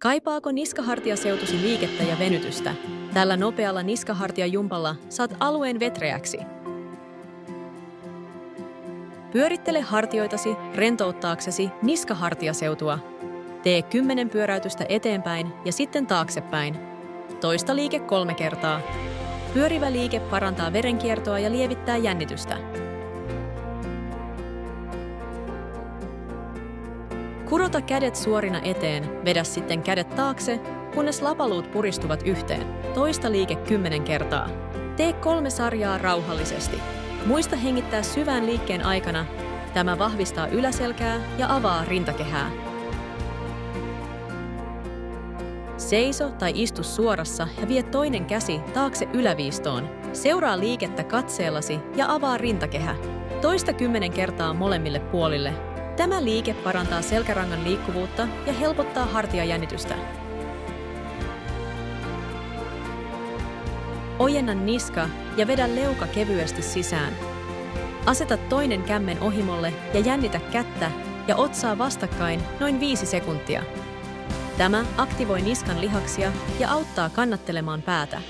Kaipaako niskahartiaseutusi liikettä ja venytystä? Tällä nopealla niskahartiajumpalla saat alueen vetreäksi. Pyörittele hartioitasi rentouttaaksesi niskahartiaseutua. Tee 10 pyöräytystä eteenpäin ja sitten taaksepäin. Toista liike 3 kertaa. Pyörivä liike parantaa verenkiertoa ja lievittää jännitystä. Kurota kädet suorina eteen, vedä sitten kädet taakse, kunnes lapaluut puristuvat yhteen. Toista liike 10 kertaa. Tee 3 sarjaa rauhallisesti. Muista hengittää syvään liikkeen aikana. Tämä vahvistaa yläselkää ja avaa rintakehää. Seiso tai istu suorassa ja vie toinen käsi taakse yläviistoon. Seuraa liikettä katseellasi ja avaa rintakehä. Toista 10 kertaa molemmille puolille. Tämä liike parantaa selkärangan liikkuvuutta ja helpottaa hartiajännitystä. Ojenna niska ja vedä leuka kevyesti sisään. Aseta toinen kämmen ohimolle ja jännitä kättä ja otsaa vastakkain noin 5 sekuntia. Tämä aktivoi niskan lihaksia ja auttaa kannattelemaan päätä.